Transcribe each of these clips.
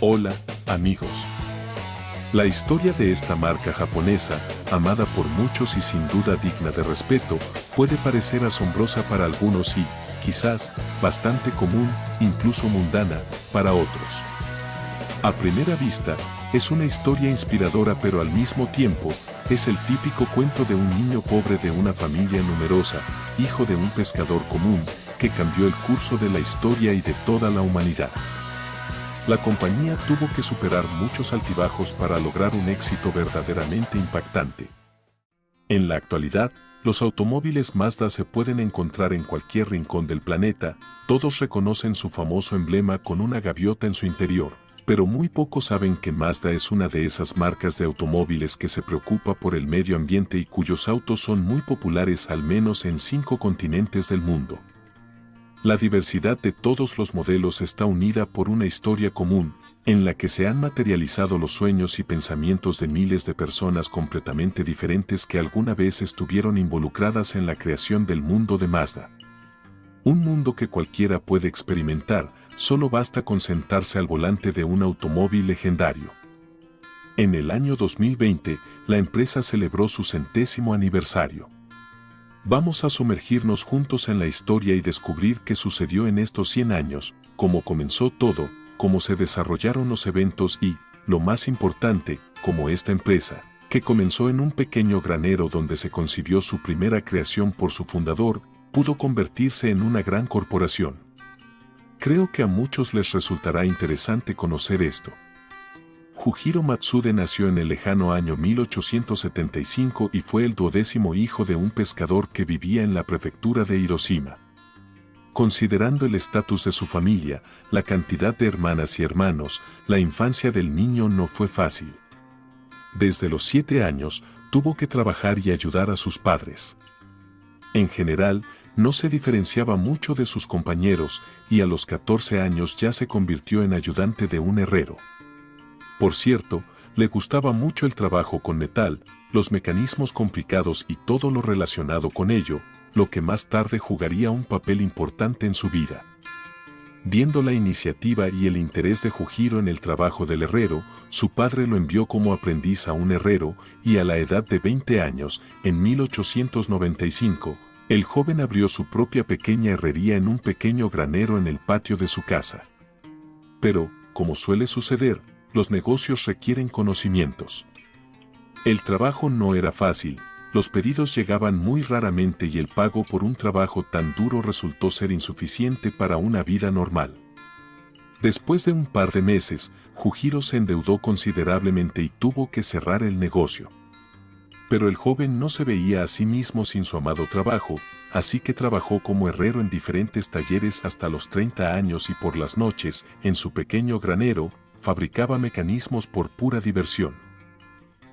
Hola, amigos. La historia de esta marca japonesa, amada por muchos y sin duda digna de respeto, puede parecer asombrosa para algunos y, quizás, bastante común, incluso mundana, para otros. A primera vista, es una historia inspiradora, pero al mismo tiempo, es el típico cuento de un niño pobre de una familia numerosa, hijo de un pescador común, que cambió el curso de la historia y de toda la humanidad. La compañía tuvo que superar muchos altibajos para lograr un éxito verdaderamente impactante. En la actualidad, los automóviles Mazda se pueden encontrar en cualquier rincón del planeta, todos reconocen su famoso emblema con una gaviota en su interior, pero muy pocos saben que Mazda es una de esas marcas de automóviles que se preocupa por el medio ambiente y cuyos autos son muy populares al menos en 5 continentes del mundo. La diversidad de todos los modelos está unida por una historia común, en la que se han materializado los sueños y pensamientos de miles de personas completamente diferentes que alguna vez estuvieron involucradas en la creación del mundo de Mazda. Un mundo que cualquiera puede experimentar, solo basta con sentarse al volante de un automóvil legendario. En el año 2020, la empresa celebró su 100º aniversario. Vamos a sumergirnos juntos en la historia y descubrir qué sucedió en estos 100 años, cómo comenzó todo, cómo se desarrollaron los eventos y, lo más importante, cómo esta empresa, que comenzó en un pequeño granero donde se concibió su primera creación por su fundador, pudo convertirse en una gran corporación. Creo que a muchos les resultará interesante conocer esto. Fujiro Matsude nació en el lejano año 1875 y fue el 12º hijo de un pescador que vivía en la prefectura de Hiroshima. Considerando el estatus de su familia, la cantidad de hermanas y hermanos, la infancia del niño no fue fácil. Desde los 7 años, tuvo que trabajar y ayudar a sus padres. En general, no se diferenciaba mucho de sus compañeros y a los 14 años ya se convirtió en ayudante de un herrero. Por cierto, le gustaba mucho el trabajo con metal, los mecanismos complicados y todo lo relacionado con ello, lo que más tarde jugaría un papel importante en su vida. Viendo la iniciativa y el interés de Fujiro en el trabajo del herrero, su padre lo envió como aprendiz a un herrero y a la edad de 20 años, en 1895, el joven abrió su propia pequeña herrería en un pequeño granero en el patio de su casa. Pero, como suele suceder, los negocios requieren conocimientos. El trabajo no era fácil, los pedidos llegaban muy raramente y el pago por un trabajo tan duro resultó ser insuficiente para una vida normal. Después de un par de meses, Fujiro se endeudó considerablemente y tuvo que cerrar el negocio. Pero el joven no se veía a sí mismo sin su amado trabajo, así que trabajó como herrero en diferentes talleres hasta los 30 años y por las noches, en su pequeño granero, fabricaba mecanismos por pura diversión.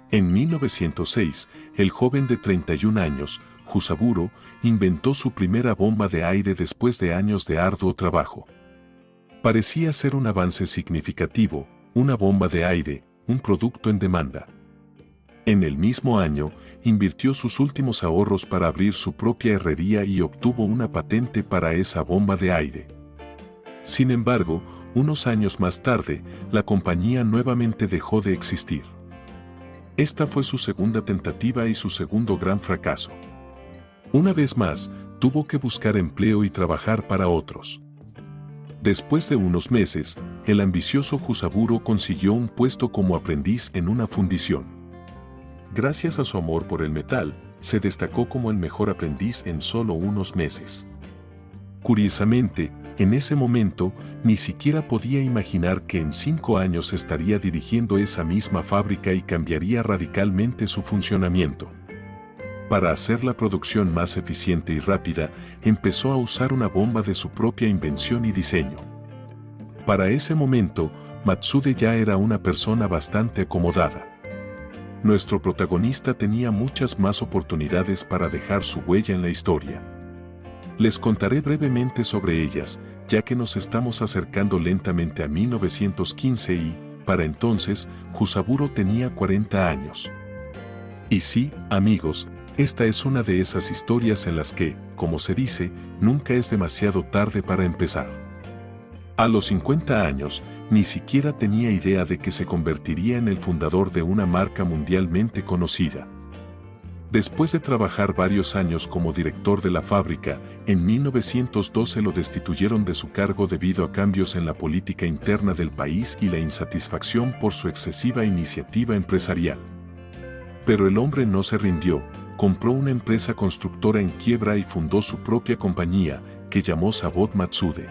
En 1906, el joven de 31 años, Jusaburo, inventó su primera bomba de aire después de años de arduo trabajo. Parecía ser un avance significativo, una bomba de aire, un producto en demanda. En el mismo año, invirtió sus últimos ahorros para abrir su propia herrería y obtuvo una patente para esa bomba de aire. Sin embargo, unos años más tarde, la compañía nuevamente dejó de existir. Esta fue su segunda tentativa y su segundo gran fracaso. Una vez más, tuvo que buscar empleo y trabajar para otros. Después de unos meses, el ambicioso Jusaburo consiguió un puesto como aprendiz en una fundición. Gracias a su amor por el metal, se destacó como el mejor aprendiz en solo unos meses. Curiosamente, en ese momento, ni siquiera podía imaginar que en 5 años estaría dirigiendo esa misma fábrica y cambiaría radicalmente su funcionamiento. Para hacer la producción más eficiente y rápida, empezó a usar una bomba de su propia invención y diseño. Para ese momento, Matsude ya era una persona bastante acomodada. Nuestro protagonista tenía muchas más oportunidades para dejar su huella en la historia. Les contaré brevemente sobre ellas, ya que nos estamos acercando lentamente a 1915 y, para entonces, Jusaburo tenía 40 años. Y sí, amigos, esta es una de esas historias en las que, como se dice, nunca es demasiado tarde para empezar. A los 50 años, ni siquiera tenía idea de que se convertiría en el fundador de una marca mundialmente conocida. Después de trabajar varios años como director de la fábrica, en 1912 lo destituyeron de su cargo debido a cambios en la política interna del país y la insatisfacción por su excesiva iniciativa empresarial. Pero el hombre no se rindió, compró una empresa constructora en quiebra y fundó su propia compañía, que llamó Sabot Matsude.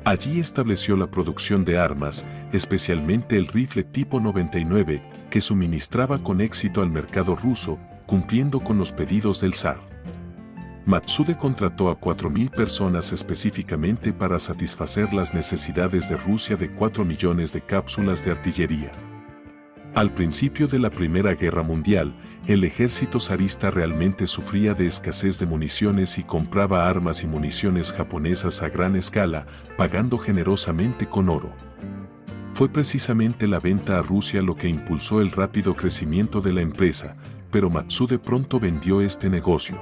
Allí estableció la producción de armas, especialmente el rifle tipo 99, que suministraba con éxito al mercado ruso, cumpliendo con los pedidos del zar. Matsude contrató a 4.000 personas específicamente para satisfacer las necesidades de Rusia de 4 millones de cápsulas de artillería. Al principio de la Primera Guerra Mundial, el ejército zarista realmente sufría de escasez de municiones y compraba armas y municiones japonesas a gran escala, pagando generosamente con oro. Fue precisamente la venta a Rusia lo que impulsó el rápido crecimiento de la empresa, pero Matsude pronto vendió este negocio.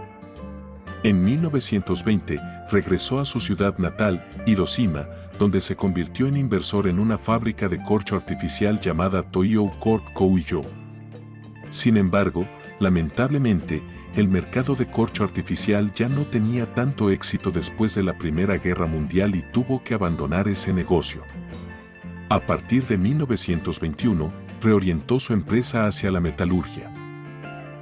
En 1920, regresó a su ciudad natal, Hiroshima, donde se convirtió en inversor en una fábrica de corcho artificial llamada Toyo Cork Kouyo. Sin embargo, lamentablemente, el mercado de corcho artificial ya no tenía tanto éxito después de la Primera Guerra Mundial y tuvo que abandonar ese negocio. A partir de 1921, reorientó su empresa hacia la metalurgia.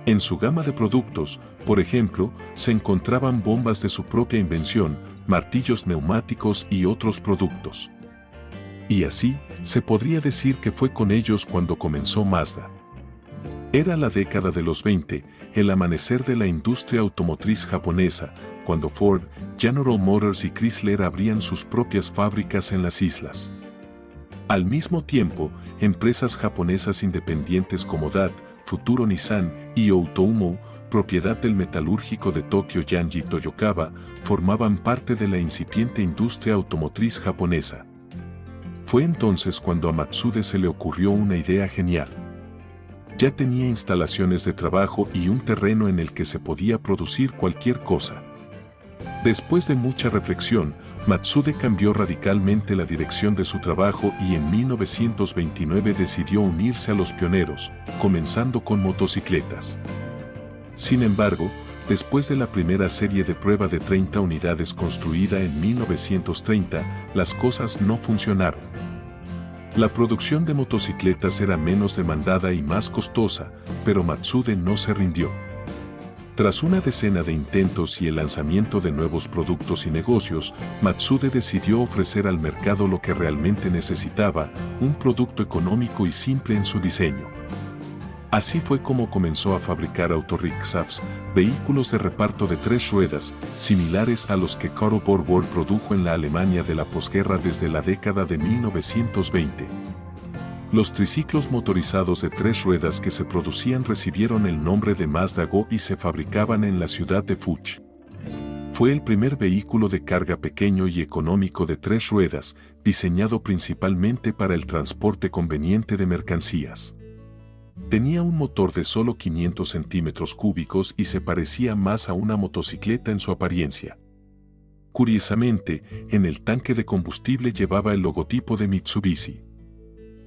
En su gama de productos, por ejemplo, se encontraban bombas de su propia invención, martillos neumáticos y otros productos. Y así, se podría decir que fue con ellos cuando comenzó Mazda. Era la década de los 20, el amanecer de la industria automotriz japonesa, cuando Ford, General Motors y Chrysler abrían sus propias fábricas en las islas. Al mismo tiempo, empresas japonesas independientes como DAT, Futuro Nissan y Outoumo, propiedad del metalúrgico de Tokio Yanji Toyokawa, formaban parte de la incipiente industria automotriz japonesa. Fue entonces cuando a Matsude se le ocurrió una idea genial. Ya tenía instalaciones de trabajo y un terreno en el que se podía producir cualquier cosa. Después de mucha reflexión, Matsude cambió radicalmente la dirección de su trabajo y en 1929 decidió unirse a los pioneros, comenzando con motocicletas. Sin embargo, después de la primera serie de prueba de 30 unidades construida en 1930, las cosas no funcionaron. La producción de motocicletas era menos demandada y más costosa, pero Matsude no se rindió. Tras una decena de intentos y el lanzamiento de nuevos productos y negocios, Matsude decidió ofrecer al mercado lo que realmente necesitaba, un producto económico y simple en su diseño. Así fue como comenzó a fabricar autorickshaws, vehículos de reparto de 3 ruedas, similares a los que Carl Borg produjo en la Alemania de la posguerra desde la década de 1920. Los triciclos motorizados de 3 ruedas que se producían recibieron el nombre de Mazda Go y se fabricaban en la ciudad de Fuji. Fue el primer vehículo de carga pequeño y económico de 3 ruedas, diseñado principalmente para el transporte conveniente de mercancías. Tenía un motor de solo 500 centímetros cúbicos y se parecía más a una motocicleta en su apariencia. Curiosamente, en el tanque de combustible llevaba el logotipo de Mitsubishi.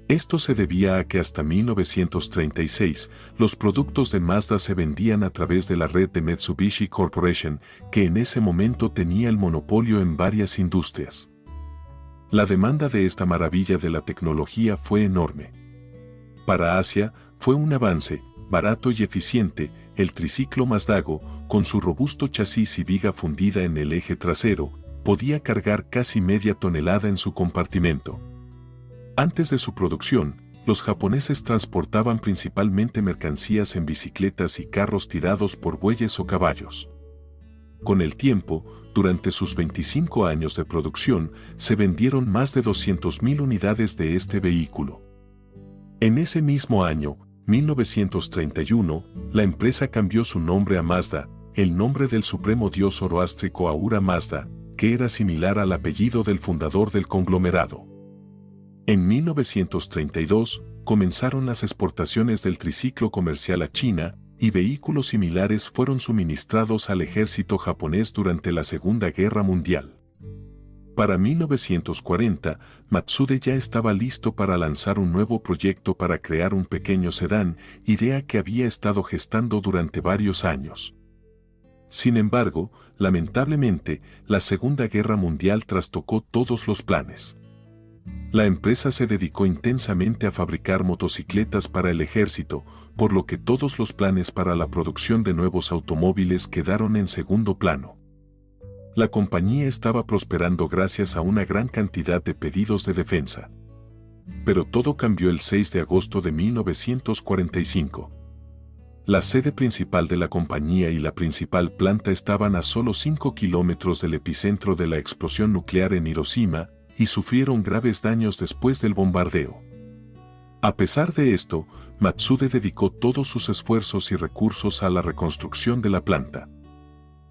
Esto se debía a que hasta 1936, los productos de Mazda se vendían a través de la red de Mitsubishi Corporation, que en ese momento tenía el monopolio en varias industrias. La demanda de esta maravilla de la tecnología fue enorme. Para Asia, fue un avance, barato y eficiente, el triciclo Mazda Go, con su robusto chasis y viga fundida en el eje trasero, podía cargar casi media tonelada en su compartimento. Antes de su producción, los japoneses transportaban principalmente mercancías en bicicletas y carros tirados por bueyes o caballos. Con el tiempo, durante sus 25 años de producción, se vendieron más de 200.000 unidades de este vehículo. En ese mismo año, 1931, la empresa cambió su nombre a Mazda, el nombre del supremo dios zoroástrico Ahura Mazda, que era similar al apellido del fundador del conglomerado. En 1932, comenzaron las exportaciones del triciclo comercial a China, y vehículos similares fueron suministrados al ejército japonés durante la Segunda Guerra Mundial. Para 1940, Matsude ya estaba listo para lanzar un nuevo proyecto para crear un pequeño sedán, idea que había estado gestando durante varios años. Sin embargo, lamentablemente, la Segunda Guerra Mundial trastocó todos los planes. La empresa se dedicó intensamente a fabricar motocicletas para el ejército, por lo que todos los planes para la producción de nuevos automóviles quedaron en segundo plano. La compañía estaba prosperando gracias a una gran cantidad de pedidos de defensa. Pero todo cambió el 6 de agosto de 1945. La sede principal de la compañía y la principal planta estaban a solo 5 kilómetros del epicentro de la explosión nuclear en Hiroshima y sufrieron graves daños después del bombardeo. A pesar de esto, Matsude dedicó todos sus esfuerzos y recursos a la reconstrucción de la planta.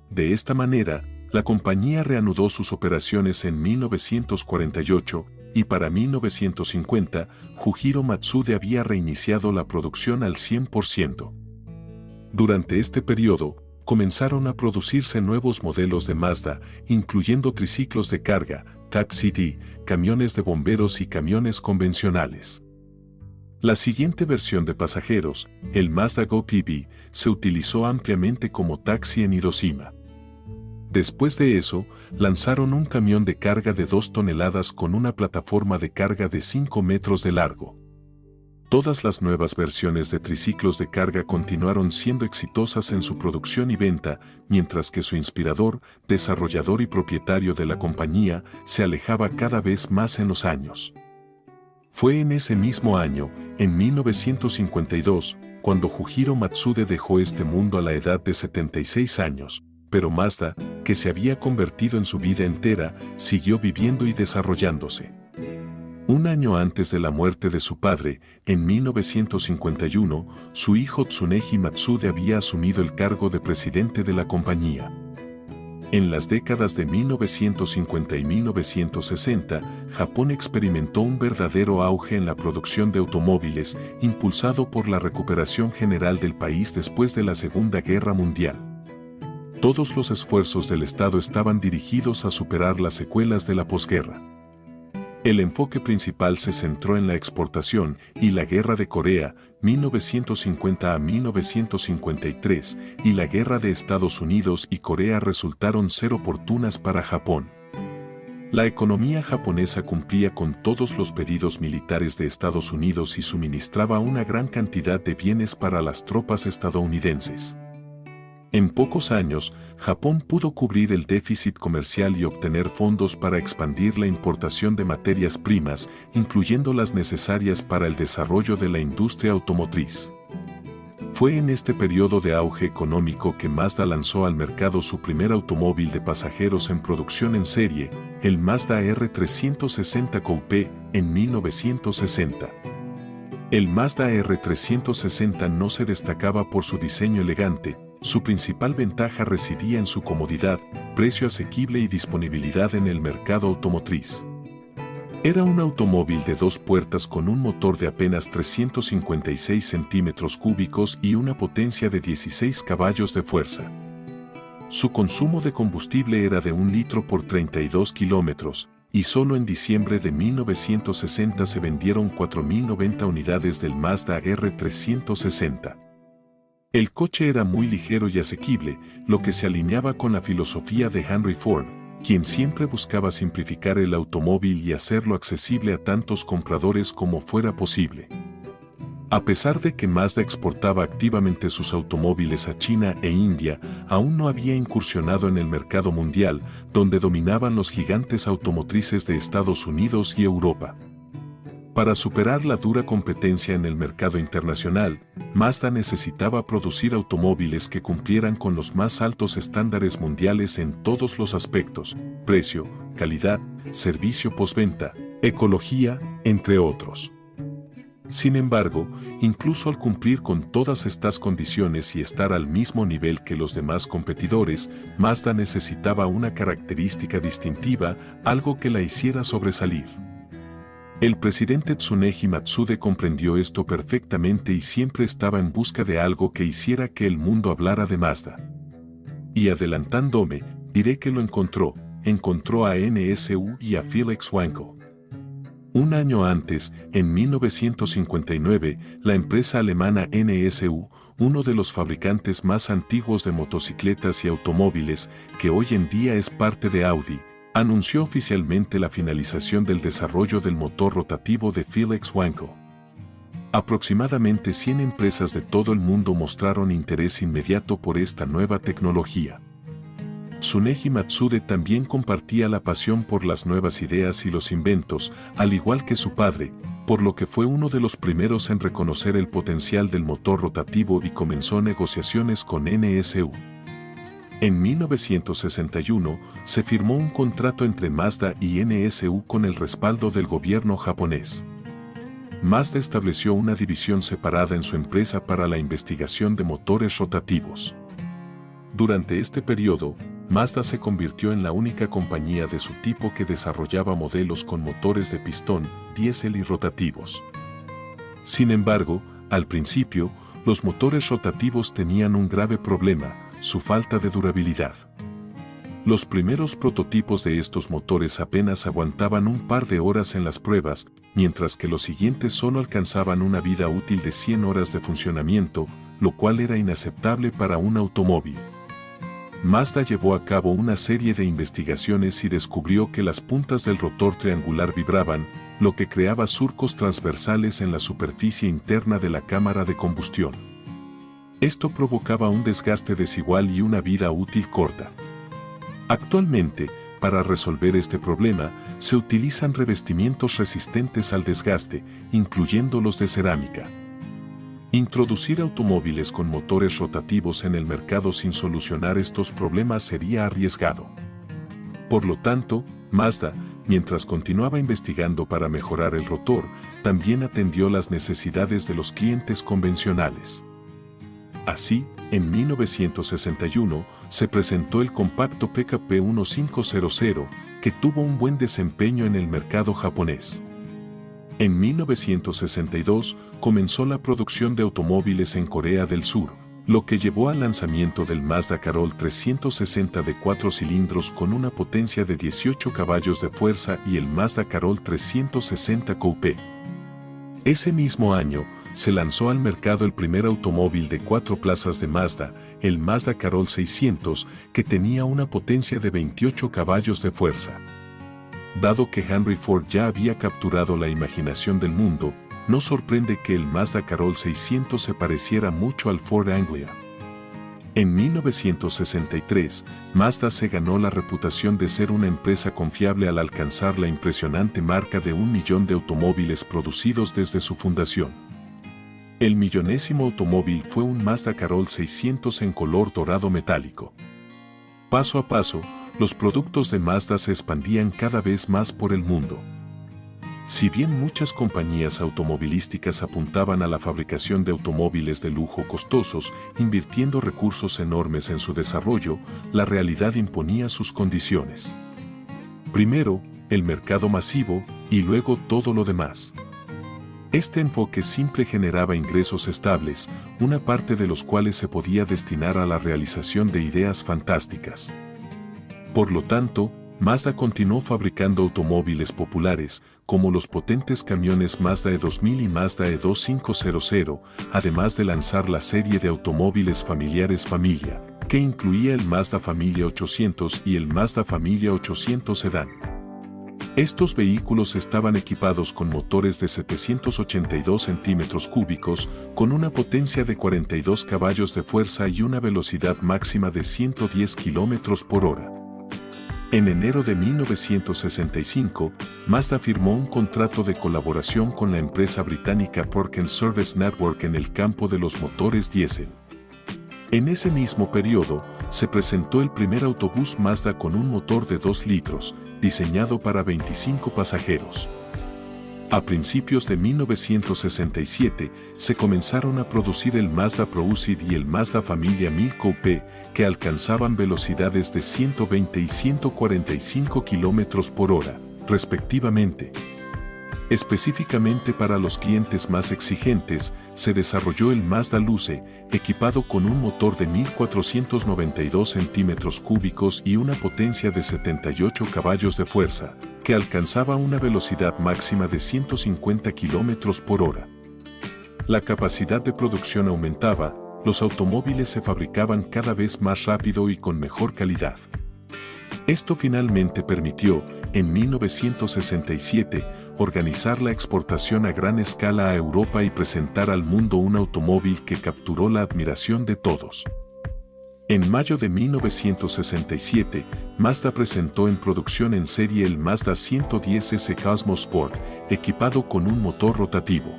De esta manera, la compañía reanudó sus operaciones en 1948 y para 1950, Jujiro Matsude había reiniciado la producción al 100%. Durante este periodo, comenzaron a producirse nuevos modelos de Mazda, incluyendo triciclos de carga, Taxi, camiones de bomberos y camiones convencionales. La siguiente versión de pasajeros, el Mazda Go PV, se utilizó ampliamente como taxi en Hiroshima. Después de eso, lanzaron un camión de carga de 2 toneladas con una plataforma de carga de 5 metros de largo. Todas las nuevas versiones de triciclos de carga continuaron siendo exitosas en su producción y venta, mientras que su inspirador, desarrollador y propietario de la compañía, se alejaba cada vez más en los años. Fue en ese mismo año, en 1952, cuando Jujiro Matsude dejó este mundo a la edad de 76 años, pero Mazda, que se había convertido en su vida entera, siguió viviendo y desarrollándose. Un año antes de la muerte de su padre, en 1951, su hijo Tsuneji Matsude había asumido el cargo de presidente de la compañía. En las décadas de 1950 y 1960, Japón experimentó un verdadero auge en la producción de automóviles, impulsado por la recuperación general del país después de la Segunda Guerra Mundial. Todos los esfuerzos del Estado estaban dirigidos a superar las secuelas de la posguerra. El enfoque principal se centró en la exportación y la Guerra de Corea, 1950 a 1953, y la Guerra de Estados Unidos y Corea resultaron ser oportunas para Japón. La economía japonesa cumplía con todos los pedidos militares de Estados Unidos y suministraba una gran cantidad de bienes para las tropas estadounidenses. En pocos años, Japón pudo cubrir el déficit comercial y obtener fondos para expandir la importación de materias primas, incluyendo las necesarias para el desarrollo de la industria automotriz. Fue en este periodo de auge económico que Mazda lanzó al mercado su primer automóvil de pasajeros en producción en serie, el Mazda R360 Coupe, en 1960. El Mazda R360 no se destacaba por su diseño elegante. Su principal ventaja residía en su comodidad, precio asequible y disponibilidad en el mercado automotriz. Era un automóvil de 2 puertas con un motor de apenas 356 centímetros cúbicos y una potencia de 16 caballos de fuerza. Su consumo de combustible era de 1 litro por 32 kilómetros, y solo en diciembre de 1960 se vendieron 4.090 unidades del Mazda R360. El coche era muy ligero y asequible, lo que se alineaba con la filosofía de Henry Ford, quien siempre buscaba simplificar el automóvil y hacerlo accesible a tantos compradores como fuera posible. A pesar de que Mazda exportaba activamente sus automóviles a China e India, aún no había incursionado en el mercado mundial, donde dominaban los gigantes automotrices de Estados Unidos y Europa. Para superar la dura competencia en el mercado internacional, Mazda necesitaba producir automóviles que cumplieran con los más altos estándares mundiales en todos los aspectos: precio, calidad, servicio postventa, ecología, entre otros. Sin embargo, incluso al cumplir con todas estas condiciones y estar al mismo nivel que los demás competidores, Mazda necesitaba una característica distintiva, algo que la hiciera sobresalir. El presidente Tsuneji Matsude comprendió esto perfectamente y siempre estaba en busca de algo que hiciera que el mundo hablara de Mazda. Y adelantándome, diré que lo encontró, encontró a NSU y a Felix Wankel. Un año antes, en 1959, la empresa alemana NSU, uno de los fabricantes más antiguos de motocicletas y automóviles, que hoy en día es parte de Audi, anunció oficialmente la finalización del desarrollo del motor rotativo de Felix Wankel. Aproximadamente 100 empresas de todo el mundo mostraron interés inmediato por esta nueva tecnología. Tsuneji Matsude también compartía la pasión por las nuevas ideas y los inventos, al igual que su padre, por lo que fue uno de los primeros en reconocer el potencial del motor rotativo y comenzó negociaciones con NSU. En 1961 se firmó un contrato entre Mazda y NSU con el respaldo del gobierno japonés. Mazda estableció una división separada en su empresa para la investigación de motores rotativos. Durante este periodo, Mazda se convirtió en la única compañía de su tipo que desarrollaba modelos con motores de pistón, diésel y rotativos. Sin embargo, al principio, los motores rotativos tenían un grave problema: su falta de durabilidad. Los primeros prototipos de estos motores apenas aguantaban un par de horas en las pruebas, mientras que los siguientes solo alcanzaban una vida útil de 100 horas de funcionamiento, lo cual era inaceptable para un automóvil. Mazda llevó a cabo una serie de investigaciones y descubrió que las puntas del rotor triangular vibraban, lo que creaba surcos transversales en la superficie interna de la cámara de combustión. Esto provocaba un desgaste desigual y una vida útil corta. Actualmente, para resolver este problema, se utilizan revestimientos resistentes al desgaste, incluyendo los de cerámica. Introducir automóviles con motores rotativos en el mercado sin solucionar estos problemas sería arriesgado. Por lo tanto, Mazda, mientras continuaba investigando para mejorar el rotor, también atendió las necesidades de los clientes convencionales. Así, en 1961, se presentó el compacto PKP 1500, que tuvo un buen desempeño en el mercado japonés. En 1962, comenzó la producción de automóviles en Corea del Sur, lo que llevó al lanzamiento del Mazda Carol 360 de 4 cilindros con una potencia de 18 caballos de fuerza y el Mazda Carol 360 Coupe. Ese mismo año, se lanzó al mercado el primer automóvil de 4 plazas de Mazda, el Mazda Carol 600, que tenía una potencia de 28 caballos de fuerza. Dado que Henry Ford ya había capturado la imaginación del mundo, no sorprende que el Mazda Carol 600 se pareciera mucho al Ford Anglia. En 1963, Mazda se ganó la reputación de ser una empresa confiable al alcanzar la impresionante marca de 1 millón de automóviles producidos desde su fundación. El millonésimo automóvil fue un Mazda Carol 600 en color dorado metálico. Paso a paso, los productos de Mazda se expandían cada vez más por el mundo. Si bien muchas compañías automovilísticas apuntaban a la fabricación de automóviles de lujo costosos, invirtiendo recursos enormes en su desarrollo, la realidad imponía sus condiciones. Primero, el mercado masivo, y luego todo lo demás. Este enfoque simple generaba ingresos estables, una parte de los cuales se podía destinar a la realización de ideas fantásticas. Por lo tanto, Mazda continuó fabricando automóviles populares, como los potentes camiones Mazda E2000 y Mazda E2500, además de lanzar la serie de automóviles familiares Familia, que incluía el Mazda Familia 800 y el Mazda Familia 800 Sedán. Estos vehículos estaban equipados con motores de 782 centímetros cúbicos, con una potencia de 42 caballos de fuerza y una velocidad máxima de 110 kilómetros por hora. En enero de 1965, Mazda firmó un contrato de colaboración con la empresa británica Pork and Service Network en el campo de los motores diésel. En ese mismo periodo, se presentó el primer autobús Mazda con un motor de 2 litros, diseñado para 25 pasajeros. A principios de 1967, se comenzaron a producir el Mazda ProUcid y el Mazda Familia 1000 Coupe, que alcanzaban velocidades de 120 y 145 km por hora, respectivamente. Específicamente para los clientes más exigentes, se desarrolló el Mazda Luce, equipado con un motor de 1492 centímetros cúbicos y una potencia de 78 caballos de fuerza, que alcanzaba una velocidad máxima de 150 kilómetros por hora. La capacidad de producción aumentaba, los automóviles se fabricaban cada vez más rápido y con mejor calidad. Esto finalmente permitió, en 1967, organizar la exportación a gran escala a Europa y presentar al mundo un automóvil que capturó la admiración de todos. En mayo de 1967, Mazda presentó en producción en serie el Mazda 110S Cosmo Sport, equipado con un motor rotativo.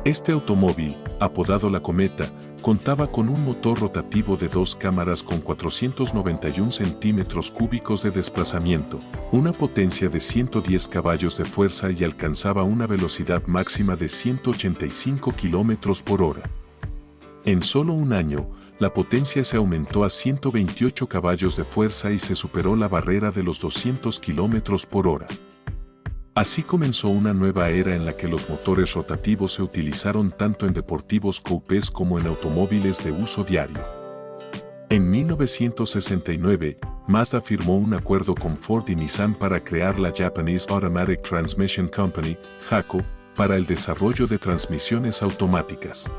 Este automóvil, apodado la Cometa, contaba con un motor rotativo de 2 cámaras con 491 centímetros cúbicos de desplazamiento, una potencia de 110 caballos de fuerza y alcanzaba una velocidad máxima de 185 kilómetros por hora. En solo un año, la potencia se aumentó a 128 caballos de fuerza y se superó la barrera de los 200 kilómetros por hora. Así comenzó una nueva era en la que los motores rotativos se utilizaron tanto en deportivos coupés como en automóviles de uso diario. En 1969, Mazda firmó un acuerdo con Ford y Nissan para crear la Japanese Automatic Transmission Company, JACO, para el desarrollo de transmisiones automáticas.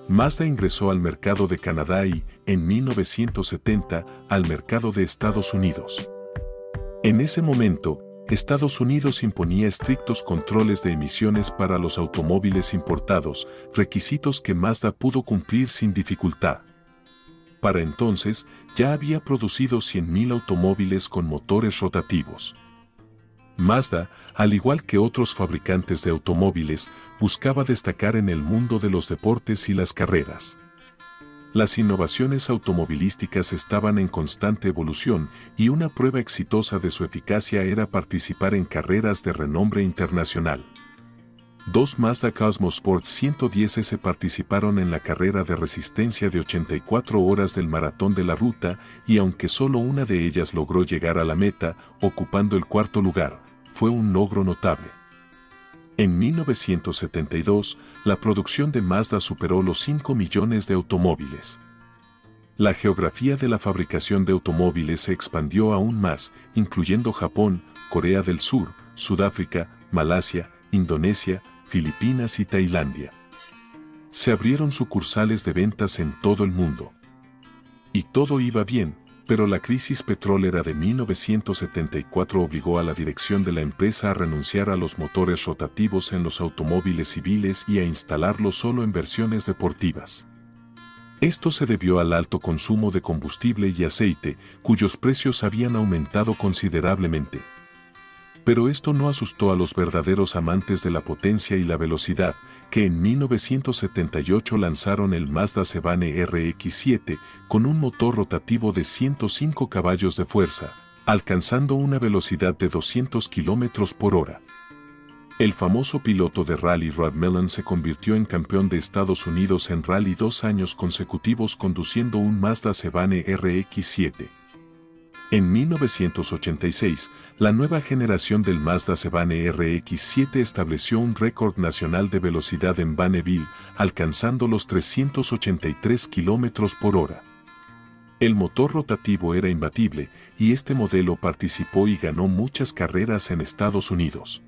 Mazda ingresó al mercado de Canadá y, en 1970, al mercado de Estados Unidos. En ese momento, Estados Unidos imponía estrictos controles de emisiones para los automóviles importados, requisitos que Mazda pudo cumplir sin dificultad. Para entonces, ya había producido 100.000 automóviles con motores rotativos. Mazda, al igual que otros fabricantes de automóviles, buscaba destacar en el mundo de los deportes y las carreras. Las innovaciones automovilísticas estaban en constante evolución y una prueba exitosa de su eficacia era participar en carreras de renombre internacional. 2 Mazda Cosmo Sport 110S participaron en la carrera de resistencia de 84 horas del Maratón de la Ruta y aunque solo una de ellas logró llegar a la meta, ocupando el 4º lugar, fue un logro notable. En 1972, la producción de Mazda superó los 5 millones de automóviles. La geografía de la fabricación de automóviles se expandió aún más, incluyendo Japón, Corea del Sur, Sudáfrica, Malasia, Indonesia, Filipinas y Tailandia. Se abrieron sucursales de ventas en todo el mundo. Y todo iba bien, pero la crisis petrolera de 1974 obligó a la dirección de la empresa a renunciar a los motores rotativos en los automóviles civiles y a instalarlos solo en versiones deportivas. Esto se debió al alto consumo de combustible y aceite, cuyos precios habían aumentado considerablemente. Pero esto no asustó a los verdaderos amantes de la potencia y la velocidad, que en 1978 lanzaron el Mazda Shebane RX-7 con un motor rotativo de 105 caballos de fuerza, alcanzando una velocidad de 200 kilómetros por hora. El famoso piloto de rally Rod Millen se convirtió en campeón de Estados Unidos en rally 2 años consecutivos conduciendo un Mazda Shebane RX-7. En 1986, la nueva generación del Mazda Shebane RX-7 estableció un récord nacional de velocidad en Bonneville, alcanzando los 383 km por hora. El motor rotativo era imbatible, y este modelo participó y ganó muchas carreras en Estados Unidos.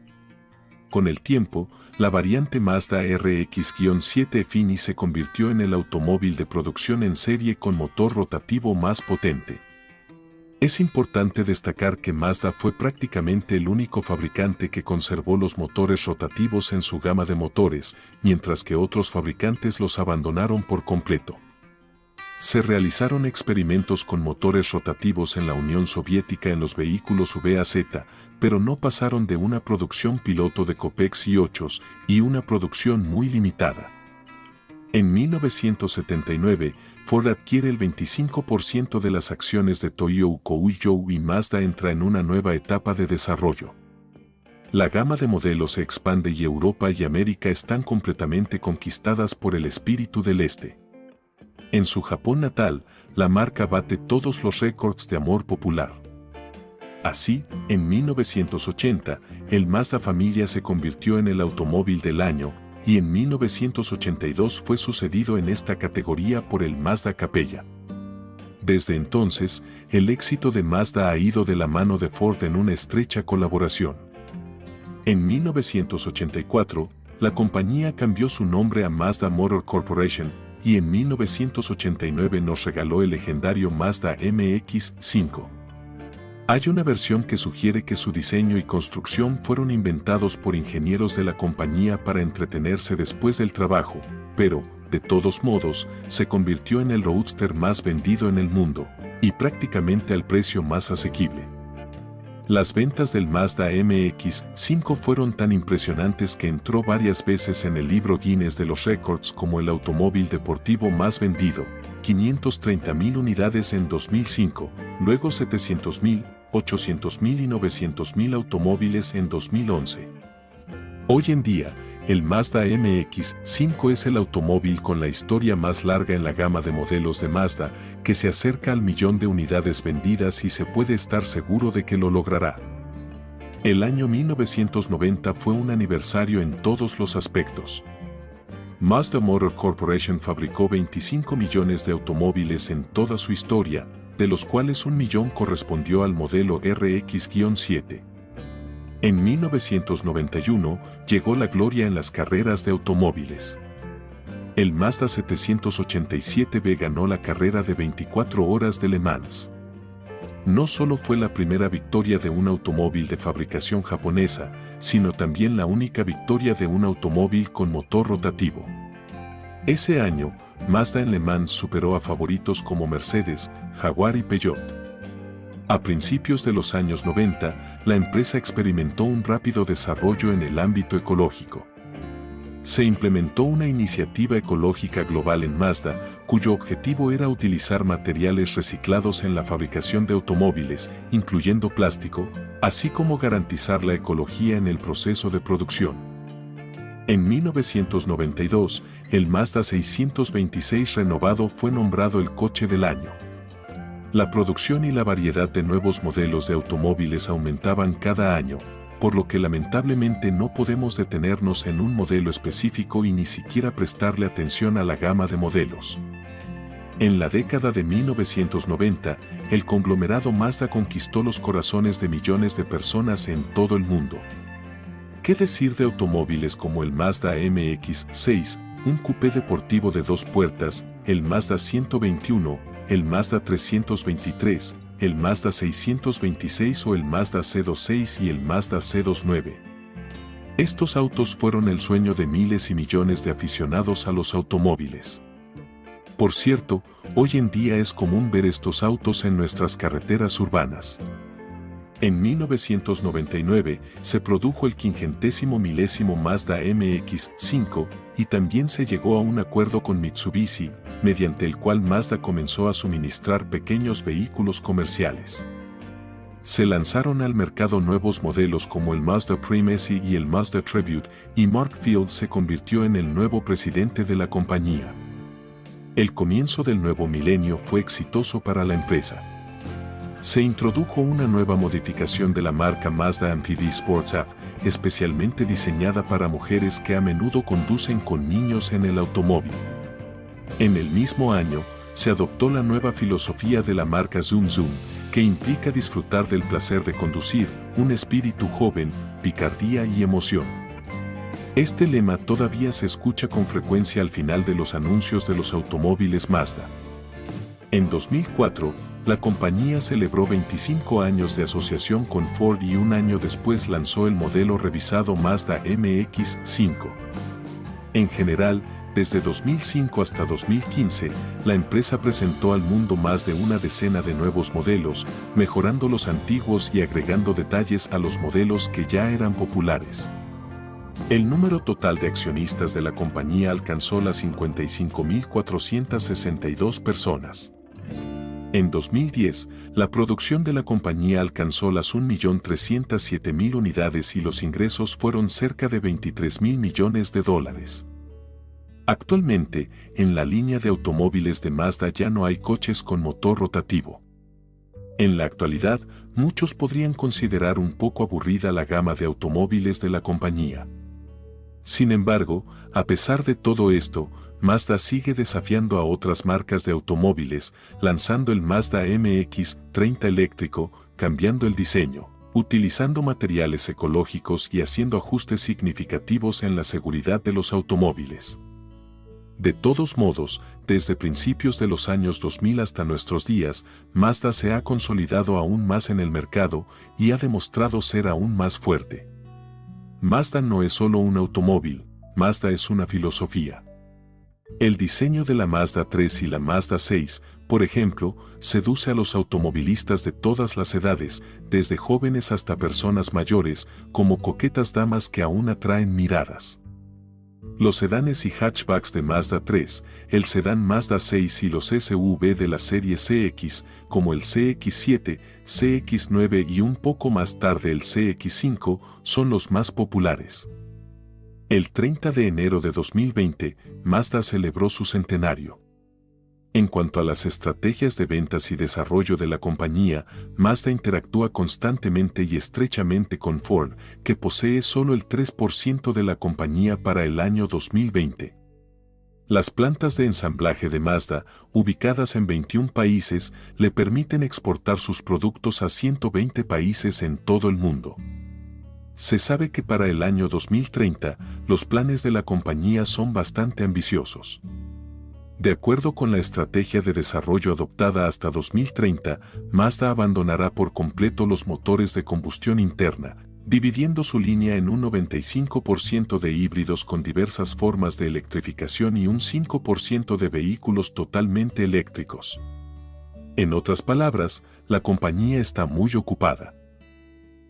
Con el tiempo, la variante Mazda RX-7 Fini se convirtió en el automóvil de producción en serie con motor rotativo más potente. Es importante destacar que Mazda fue prácticamente el único fabricante que conservó los motores rotativos en su gama de motores, mientras que otros fabricantes los abandonaron por completo. Se realizaron experimentos con motores rotativos en la Unión Soviética en los vehículos VAZ, pero no pasaron de una producción piloto de Copex y 8 y una producción muy limitada. En 1979, Ford adquiere el 25% de las acciones de Toyo Kouyo y Mazda entra en una nueva etapa de desarrollo. La gama de modelos se expande y Europa y América están completamente conquistadas por el espíritu del Este. En su Japón natal, la marca bate todos los récords de amor popular. Así, en 1980, el Mazda Familia se convirtió en el automóvil del año y en 1982 fue sucedido en esta categoría por el Mazda Capella. Desde entonces, el éxito de Mazda ha ido de la mano de Ford en una estrecha colaboración. En 1984, la compañía cambió su nombre a Mazda Motor Corporation y en 1989 nos regaló el legendario Mazda MX-5. Hay una versión que sugiere que su diseño y construcción fueron inventados por ingenieros de la compañía para entretenerse después del trabajo, pero, de todos modos, se convirtió en el roadster más vendido en el mundo, y prácticamente al precio más asequible. Las ventas del Mazda MX-5 fueron tan impresionantes que entró varias veces en el libro Guinness de los récords como el automóvil deportivo más vendido, 530.000 unidades en 2005, luego 700.000, 800.000 y 900.000 automóviles en 2011. Hoy en día, el Mazda MX-5 es el automóvil con la historia más larga en la gama de modelos de Mazda, que se acerca al 1.000.000 de unidades vendidas y se puede estar seguro de que lo logrará. El año 1990 fue un aniversario en todos los aspectos. Mazda Motor Corporation fabricó 25 millones de automóviles en toda su historia, de los cuales 1 millón correspondió al modelo RX-7. En 1991 llegó la gloria en las carreras de automóviles. El Mazda 787B ganó la carrera de 24 horas de Le Mans. No solo fue la primera victoria de un automóvil de fabricación japonesa, sino también la única victoria de un automóvil con motor rotativo. Ese año, Mazda en Le Mans superó a favoritos como Mercedes, Jaguar y Peugeot. A principios de los años 90, la empresa experimentó un rápido desarrollo en el ámbito ecológico. Se implementó una iniciativa ecológica global en Mazda, cuyo objetivo era utilizar materiales reciclados en la fabricación de automóviles, incluyendo plástico, así como garantizar la ecología en el proceso de producción. En 1992, el Mazda 626 renovado fue nombrado el coche del año. La producción y la variedad de nuevos modelos de automóviles aumentaban cada año, por lo que lamentablemente no podemos detenernos en un modelo específico y ni siquiera prestarle atención a la gama de modelos. En la década de 1990, el conglomerado Mazda conquistó los corazones de millones de personas en todo el mundo. ¿Qué decir de automóviles como el Mazda MX-6, un coupé deportivo de 2 puertas, el Mazda 121, el Mazda 323, el Mazda 626 o el Mazda C26 y el Mazda C29? Estos autos fueron el sueño de miles y millones de aficionados a los automóviles. Por cierto, hoy en día es común ver estos autos en nuestras carreteras urbanas. En 1999 se produjo el 500º milésimo Mazda MX-5 y también se llegó a un acuerdo con Mitsubishi, mediante el cual Mazda comenzó a suministrar pequeños vehículos comerciales. Se lanzaron al mercado nuevos modelos como el Mazda Premacy y el Mazda Tribute, y Mark Field se convirtió en el nuevo presidente de la compañía. El comienzo del nuevo milenio fue exitoso para la empresa. Se introdujo una nueva modificación de la marca Mazda MPV Sports F, especialmente diseñada para mujeres que a menudo conducen con niños en el automóvil. En el mismo año, se adoptó la nueva filosofía de la marca Zoom Zoom, que implica disfrutar del placer de conducir, un espíritu joven, picardía y emoción. Este lema todavía se escucha con frecuencia al final de los anuncios de los automóviles Mazda. En 2004, la compañía celebró 25 años de asociación con Ford y un año después lanzó el modelo revisado Mazda MX-5. En general, desde 2005 hasta 2015, la empresa presentó al mundo más de una decena de nuevos modelos, mejorando los antiguos y agregando detalles a los modelos que ya eran populares. El número total de accionistas de la compañía alcanzó las 55.462 personas. En 2010, la producción de la compañía alcanzó las 1.307.000 unidades y los ingresos fueron cerca de $23.000 millones. Actualmente, en la línea de automóviles de Mazda ya no hay coches con motor rotativo. En la actualidad, muchos podrían considerar un poco aburrida la gama de automóviles de la compañía. Sin embargo, a pesar de todo esto, Mazda sigue desafiando a otras marcas de automóviles, lanzando el Mazda MX-30 eléctrico, cambiando el diseño, utilizando materiales ecológicos y haciendo ajustes significativos en la seguridad de los automóviles. De todos modos, desde principios de los años 2000 hasta nuestros días, Mazda se ha consolidado aún más en el mercado y ha demostrado ser aún más fuerte. Mazda no es solo un automóvil, Mazda es una filosofía. El diseño de la Mazda 3 y la Mazda 6, por ejemplo, seduce a los automovilistas de todas las edades, desde jóvenes hasta personas mayores, como coquetas damas que aún atraen miradas. Los sedanes y hatchbacks de Mazda 3, el sedán Mazda 6 y los SUV de la serie CX, como el CX-7, CX-9 y un poco más tarde el CX-5, son los más populares. El 30 de enero de 2020, Mazda celebró su centenario. En cuanto a las estrategias de ventas y desarrollo de la compañía, Mazda interactúa constantemente y estrechamente con Ford, que posee solo el 3% de la compañía para el año 2020. Las plantas de ensamblaje de Mazda, ubicadas en 21 países, le permiten exportar sus productos a 120 países en todo el mundo. Se sabe que para el año 2030, los planes de la compañía son bastante ambiciosos. De acuerdo con la estrategia de desarrollo adoptada hasta 2030, Mazda abandonará por completo los motores de combustión interna, dividiendo su línea en un 95% de híbridos con diversas formas de electrificación y un 5% de vehículos totalmente eléctricos. En otras palabras, la compañía está muy ocupada.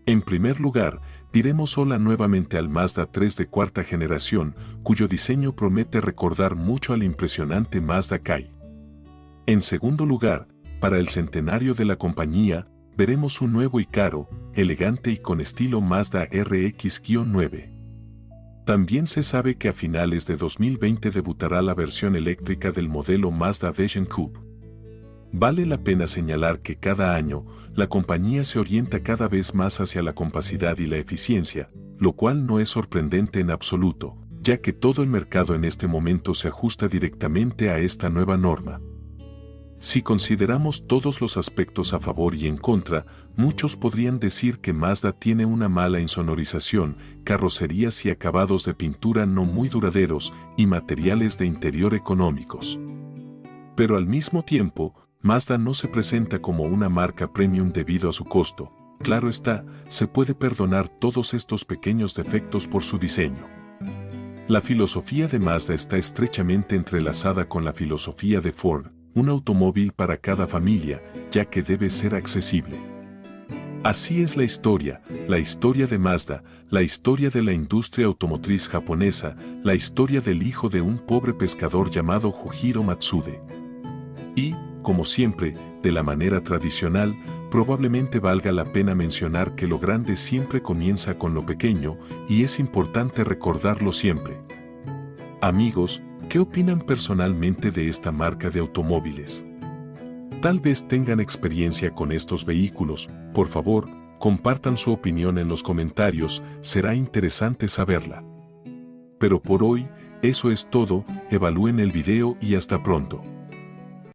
En primer lugar, diremos hola nuevamente al Mazda 3 de cuarta generación, cuyo diseño promete recordar mucho al impresionante Mazda Kai. En segundo lugar, para el centenario de la compañía, veremos un nuevo y caro, elegante y con estilo Mazda RX-9. También se sabe que a finales de 2020 debutará la versión eléctrica del modelo Mazda Vision Coupe. Vale la pena señalar que cada año, la compañía se orienta cada vez más hacia la compacidad y la eficiencia, lo cual no es sorprendente en absoluto, ya que todo el mercado en este momento se ajusta directamente a esta nueva norma. Si consideramos todos los aspectos a favor y en contra, muchos podrían decir que Mazda tiene una mala insonorización, carrocerías y acabados de pintura no muy duraderos y materiales de interior económicos. Pero al mismo tiempo, Mazda no se presenta como una marca premium debido a su costo. Claro está, se puede perdonar todos estos pequeños defectos por su diseño. La filosofía de Mazda está estrechamente entrelazada con la filosofía de Ford, un automóvil para cada familia, ya que debe ser accesible. Así es la historia de Mazda, la historia de la industria automotriz japonesa, la historia del hijo de un pobre pescador llamado Jujiro Matsude. Y, como siempre, de la manera tradicional, probablemente valga la pena mencionar que lo grande siempre comienza con lo pequeño y es importante recordarlo siempre. Amigos, ¿qué opinan personalmente de esta marca de automóviles? Tal vez tengan experiencia con estos vehículos, por favor, compartan su opinión en los comentarios, será interesante saberla. Pero por hoy, eso es todo, evalúen el video y hasta pronto.